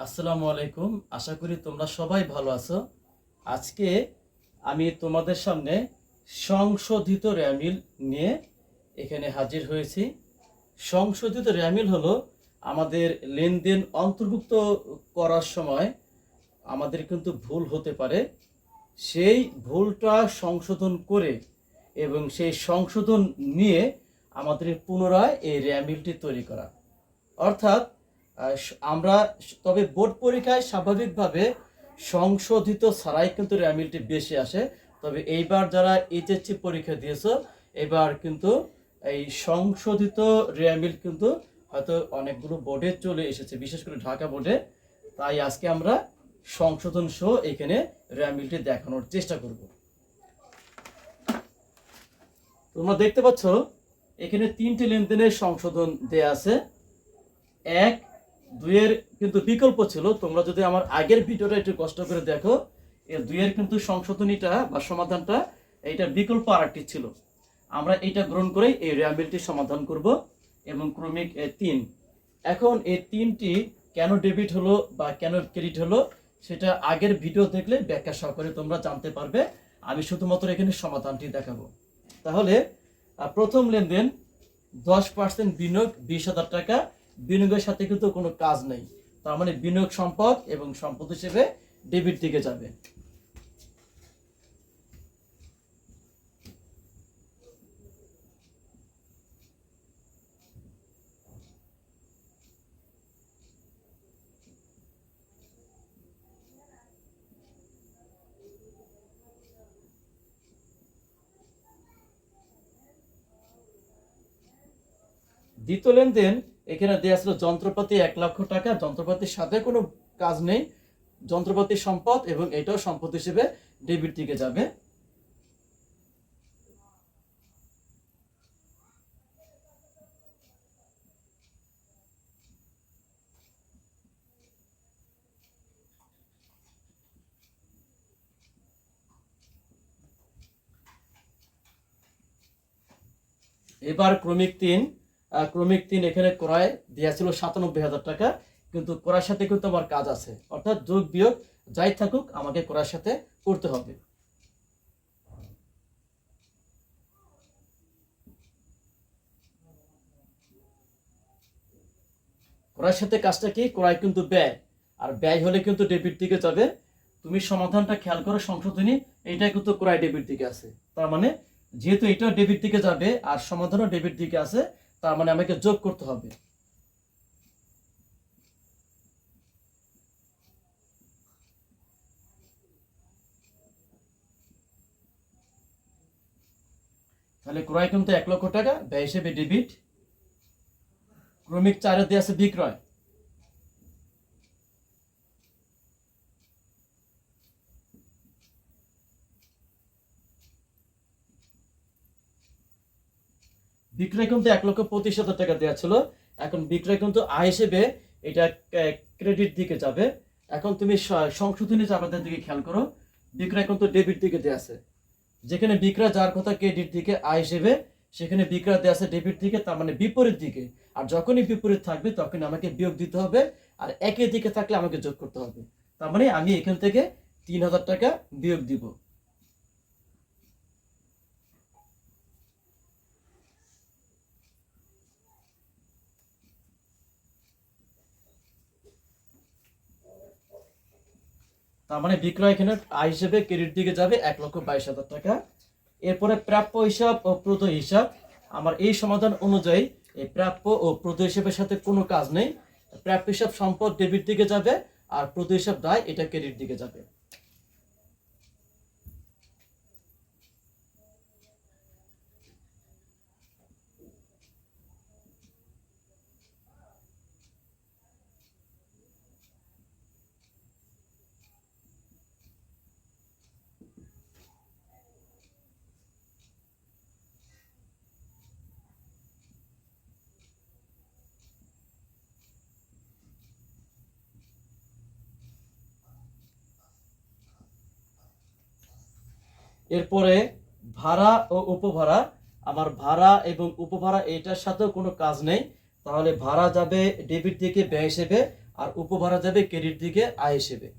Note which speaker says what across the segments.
Speaker 1: আসসালামু আলাইকুম। আশা করি তোমরা সবাই ভালো আছো। আজকে আমি তোমাদের সামনে সংশোধিত র্যামিল নিয়ে এখানে হাজির হয়েছি। সংশোধিত র্যামিল হলো আমাদের লেনদেন অন্তর্ভুক্ত করার সময় আমাদের কিন্তু ভুল হতে পারে, সেই ভুলটা সংশোধন করে এবং সেই সংশোধন নিয়ে আমাদের পুনরায় এই র্যামিলটি তৈরি করা। অর্থাৎ আমরা তবে বোর্ড পরীক্ষায় স্বাভাবিকভাবে সংশোধিত ছাড়াই কিন্তু র্যামিলটি বেশি আসে। তবে এইবার যারা এইচএসসি পরীক্ষা দিয়েছো, এবার কিন্তু এই সংশোধিত র্যামিল কিন্তু হয়তো অনেকগুলো বোর্ডে চলে এসেছে, বিশেষ করে ঢাকা বোর্ডে। তাই আজকে আমরা সংশোধন সহ এখানে র্যামিলটি দেখানোর চেষ্টা করব। তোমরা দেখতে পাচ্ছ এখানে 3টি লেনদেনের সংশোধন দেয়া আছে। 1, 2-এর কিন্তু বিকল্প ছিল। তোমরা যদি আমার আগের ভিডিওটা একটু কষ্ট করে দেখো, এর 2-এর কিন্তু সংশোধনীটা বা সমাধানটা এইটার বিকল্প আরেকটি ছিল। আমরা এটা গ্রহণ করেই এই র্যামিলটি সমাধান করব। এবং ক্রমিক 3, এখন এই 3টি কেন ডেবিট হলো বা কেন ক্রেডিট হলো সেটা আগের ভিডিও দেখলে ব্যাখ্যা সহকারে তোমরা জানতে পারবে। আমি শুধুমাত্র এখানে সমাধানটি দেখাবো। তাহলে প্রথম লেনদেন 10% বিনিয়োগ 20,000 টাকা। বিনিয়োগের সাথে কিন্তু কোনো কাজ নেই, তার মানে বিনিয়োগ সম্পদ এবং সম্পদ হিসেবে ডেবিট দিকে যাবে। দ্বিতীয় লেনদেন এখানে দেওয়া ছিল যন্ত্রপাতি 1 লক্ষ টাকা। যন্ত্রপাতির সাথে কোনো কাজ নেই, যন্ত্রপাতি সম্পদ এবং এটাও সম্পদ হিসেবে ডেবিট দিকে যাবে। এবার ক্রমিক 3 এখানে ক্রয় দেওয়া ছিল 97,000 টাকা, কিন্তু ক্রয়ের সাথে কিন্তু আমার কাজ আছে, অর্থাৎ যোগ বিয়োগ যাই থাকুক আমাকে ক্রয়ের সাথে করতে হবে। ক্রয়ের সাথে কাজটা কি? ক্রয় কিন্তু ব্যয়, আর ব্যয় হলে কিন্তু ডেবিট দিকে যাবে। তুমি সমাধানটা খেয়াল করো, সংশোধনী এইটা কিন্তু ক্রয় ডেবিট দিকে আছে। তার মানে যেহেতু এটাও ডেবিট দিকে যাবে আর সমাধানও ডেবিট দিকে আছে, তার মানে আমাকে যোগ করতে হবে। তাহলে ক্রয় কিন্তু 1 লক্ষ টাকা, ব্যয় হিসেবে ডেবিট। ক্রমিক 4-এ দেওয়া আছে বিক্রয়। বিক্রয় কিন্তু 1,25,000 টাকা দেওয়া ছিল। এখন বিক্রয় কিন্তু আয় হিসেবে এটা ক্রেডিট দিকে যাবে। এখন তুমি সংশোধনী চাপাতের দিকে খেয়াল করো, বিক্রয় কিন্তু ডেবিট দিকে দেওয়া আছে। যেখানে বিক্রয় যার কথা ক্রেডিট দিকে আয় হিসেবে, সেখানে বিক্রয় দেওয়া আছে ডেবিট দিকে, তার মানে বিপরীত দিকে। আর যখনই বিপরীত থাকবে তখন আমাকে বিয়োগ দিতে হবে, আর একই দিকে থাকলে আমাকে যোগ করতে হবে। তার মানে আমি এখান থেকে 3,000 টাকা বিয়োগ দিব। তার মানে বিক্রয় এখানে আয় হিসেবে ক্রেডিট দিকে যাবে 1,22,000 টাকা। এরপরে প্রাপ্য হিসাব ও প্রদেয় হিসাব। আমার এই সমাধান অনুযায়ী এই প্রাপ্য ও প্রদেয় হিসাবের সাথে কোনো কাজ নেই। প্রাপ্য হিসাব সম্পদ ডেবিট দিকে যাবে, আর প্রদেয় হিসাব দায় এটা ক্রেডিট দিকে যাবে। এরপরে ভাড়া ও উপভাড়া। আমার ভাড়া এবং উপভাড়া এটার সাথেও কোনো কাজ নেই, তাহলে ভাড়া যাবে ডেবিট দিকে ব্যয় হিসেবে, আর উপভাড়া যাবে ক্রেডিট দিকে আয় হিসেবে।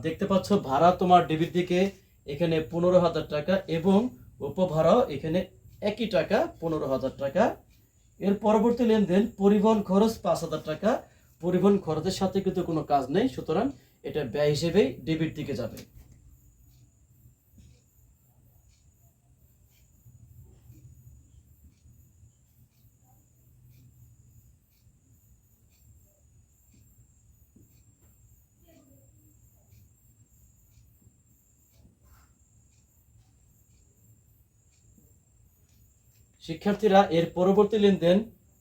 Speaker 1: দেখতে পাচ্ছ ভাড়া তোমার ডেবিট দিকে এখানে 15,000 টাকা এবং উপভাড়াও এখানে একই টাকা 15,000 টাকা। এর পরবর্তী লেনদেন পরিবহন খরচ 5,000 টাকা। পরিবহন খরচের সাথে কিন্তু কোনো কাজ নেই, সুতরাং এটা ব্যয় হিসেবেই ডেবিট দিকে যাবে। শিক্ষার্থীরা এর পরবর্তী লেনদেন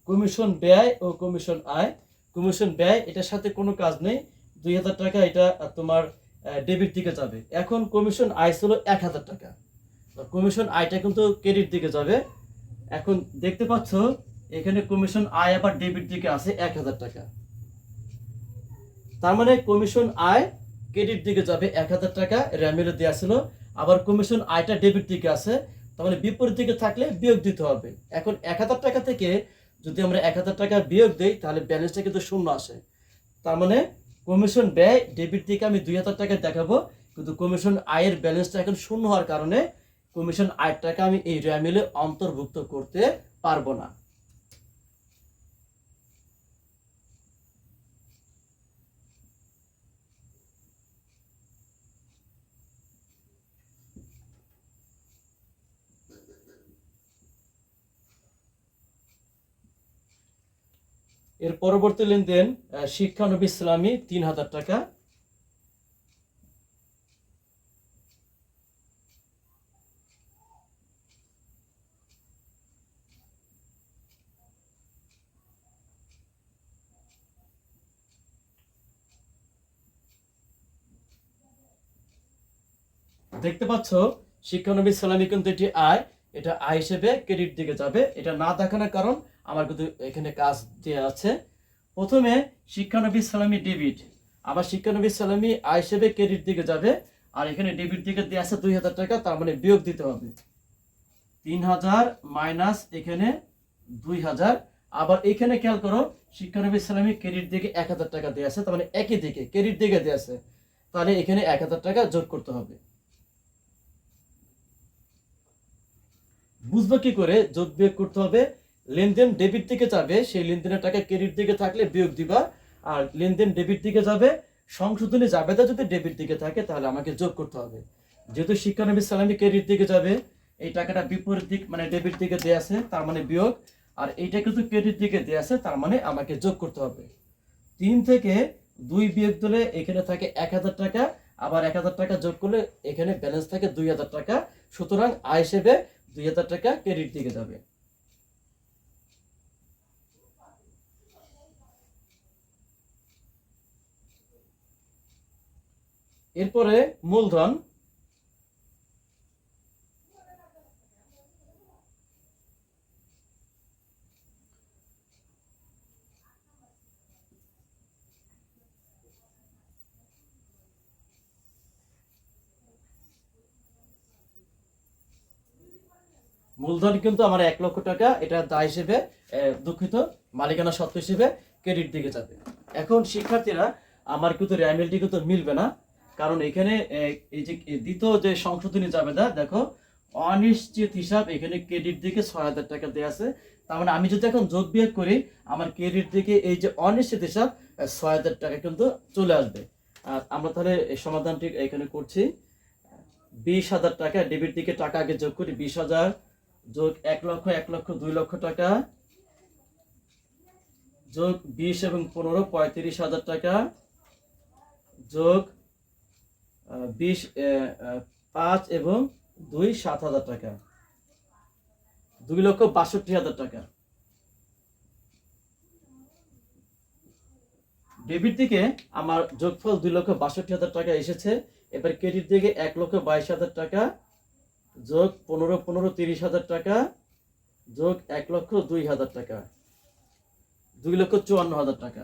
Speaker 1: কমিশন ব্যয় ও কমিশন আয়। কমিশন ব্যয় এটার সাথে কোনো কাজ নেই, 2,000 টাকা এটা তোমার ডেবিট দিকে যাবে। এখন কমিশন আয় ছিল 1,000 টাকা, কমিশন আয়টা কিন্তু ক্রেডিট দিকে যাবে। এখন দেখতে পাচ্ছ এখানে কমিশন আয় আবার ডেবিট দিকে আছে 1,000 টাকা, তার মানে কমিশন আয় ক্রেডিট দিকে যাবে 1,000 টাকা র্যামিলে দেওয়া ছিল, আবার কমিশন আয়টা ডেবিট দিকে আছে, তার মানে বিপরীত দিকে থাকলে বিয়োগ দিতে হবে। এখন 1,000 টাকা থেকে যদি আমরা 1,000 টাকা বিয়োগ দিই তাহলে ব্যালেন্সটা কিন্তু শূন্য আসে, তার মানে কমিশন ব্যয় ডেবিট দিকে আমি 2,000 টাকা দেখাবো, কিন্তু কমিশন আয়ের ব্যালেন্সটা এখন শূন্য হওয়ার কারণে কমিশন আয়ের টাকা আমি এই র্যামিলে অন্তর্ভুক্ত করতে পারবো না। এর পরবর্তী লেনদেন শিক্ষানবী ইসলামী 3,000 টাকা। দেখতে পাচ্ছ শিক্ষানবী ইসলামী কিন্তু এটি আয়, এটা আয় হিসেবে ক্রেডিট দিকে যাবে। এটা না দেখানোর কারণ আমার কিন্তু এখানে কাজ দেওয়া আছে। প্রথমে শিক্ষানবী ইসলামী ডেবিট, আবার শিক্ষানবী ইসলামী আয় হিসেবে ক্রেডিট দিকে যাবে, আর এখানে ডেবিট দিকে দেওয়া আছে 2,000 টাকা, তার মানে বিয়োগ দিতে হবে 3,000 মাইনাস এখানে 2,000। আবার এখানে খেয়াল করো শিক্ষানবী ইসলামী ক্রেডিট দিকে 1,000 টাকা দেওয়া আছে, তার মানে একই দিকে ক্রেডিট দিকে দেওয়া আছে, তাহলে এখানে 1,000 টাকা যোগ করতে হবে। বুঝবো কি করে যোগ বিয়োগ করতে হবে? লেনদেন ডেবিট দিকে যাবে, সেই লেনদেনের টাকা ক্রেডিট দিকে থাকলে বিয়োগ দিবা, আর লেনদেন ডেবিট দিকে যাবে, সংশোধনী জাবেদা যদি ডেবিট দিকে থাকে তাহলে আমাকে যোগ করতে হবে। যেহেতু শিক্ষানবী সালামি ক্রেডিট দিকে যাবে, এই টাকাটা বিপরীত দিক মানে ডেবিট দিকে দেয়া আছে, তার মানে বিয়োগ, আর এইটা কিন্তু ক্রেডিট দিকে দেয়া আছে, তার মানে আমাকে যোগ করতে হবে। 3 থেকে 2 বিয়োগ দিলে এখানে থাকে 1,000 টাকা, আবার 1,000 টাকা যোগ করলে এখানে ব্যালেন্স থাকে 2,000 টাকা, সুতরাং আয় হিসেবে 2,000 টাকা ক্রেডিট দিকে যাবে। এরপরে মূলধন। মূলধন কিন্তু আমার 1 লক্ষ টাকা, এটা দায় হিসেবে দুঃখিত মালিকানা সত্ত্ব হিসেবে ক্রেডিট দিকে যাবে। এখন শিক্ষার্থীরা আমার কিন্তু র্যামিলটি কিন্তু মিলবে না, কারণ এখানে এই যে দ্বিতীয় যে সংশোধনী জাবেদা দেখো অনিশ্চিত হিসাব, এখানে ক্রেডিট দিকে 6,000 টাকা দেওয়া আছে, তার মানে আমি যদি এখন যোগ বিয়োগ করি আমার ক্রেডিট দিকে এই যে অনিশ্চিত হিসাব 6,000 টাকা কিন্তু চলে আসবে। আর আমরা তাহলে এই সমাধানটি এখানে করছি। 20,000 টাকা ডেবিট দিকে টাকা আগে যোগ করি, 20,000 যোগ 1 লক্ষ 1 লক্ষ 2 লক্ষ টাকা যোগ 20 এবং 15 35,000 টাকা যোগ 20 5 এবং 2 7,000 টাকা, 2,62,000 টাকা। ডেবিট দিকে আমার যোগফল 2,62,000 টাকা এসেছে। এবার ক্রেডিট দিকে 1,22,000 টাকা যোগ 15,30,000 টাকা যোগ 1,02,000 টাকা, 2,54,000 টাকা।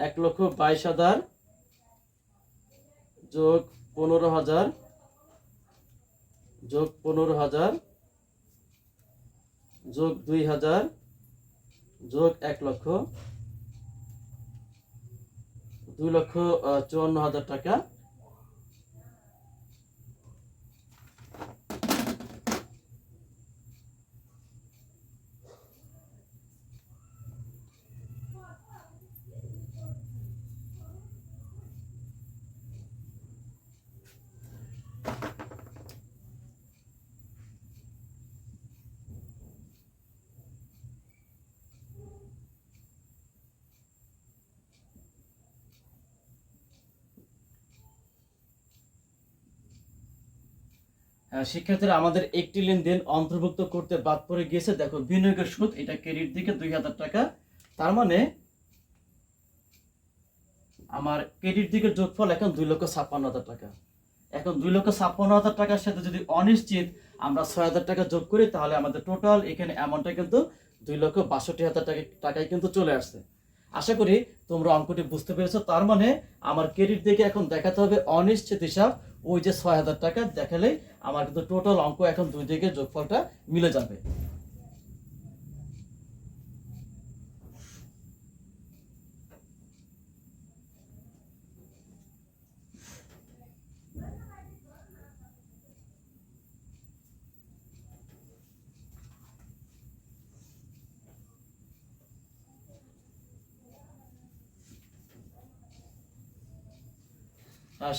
Speaker 1: $1,22,000 যোগ 15,000 যোগ 15,000 যোগ 2,000 যোগ 1 লক্ষ, 2,54,000 টাকা। শিক্ষার্থীরা, আমাদের একটি লেনদেন অন্তর্ভুক্ত করতে বাদ পড়ে গিয়েছে। দেখো, বিনিয়োগের সুদ, এটা ক্রেডিট দিকে 2,000 টাকা। তার মানে আমার ক্রেডিট দিকের যোগফল এখন 2,56,000 টাকা। এখন 2,56,000 টাকার সাথে যদি অনিশ্চিত আমরা 6,000 টাকা যোগ করি, তাহলে আমাদের টোটাল এখানে অ্যামাউন্টটা কিন্তু 2,62,000 টাকায় কিন্তু চলে আসছে। আশা করি তোমরা অঙ্কটি বুঝতে পেরেছো। তার মানে আমার ক্রেডিট দিকে এখন দেখাতে হবে অনিশ্চিত হিসাব, ওই যে 6,000 টাকা দেখালেই আমার কিন্তু টোটাল অঙ্ক এখন দুই দিকে যোগফলটা মিলে যাবে।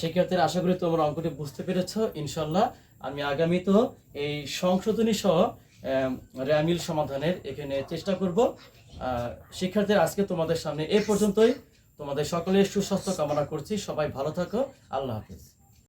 Speaker 1: শিক্ষার্থীরা, আশা করি তোমরা অঙ্কটি বুঝতে পেরেছো ইনশাল্লাহ। আমি আগামী তো এই সংশোধনী সহ র্যামিল সমাধানের এখানে চেষ্টা করব। শিক্ষার্থীরা, আজকে তোমাদের সামনে এ পর্যন্তই। তোমাদের সকলের সুস্বাস্থ্য কামনা করছি। সবাই ভালো থাকো। আল্লাহ হাফেজ।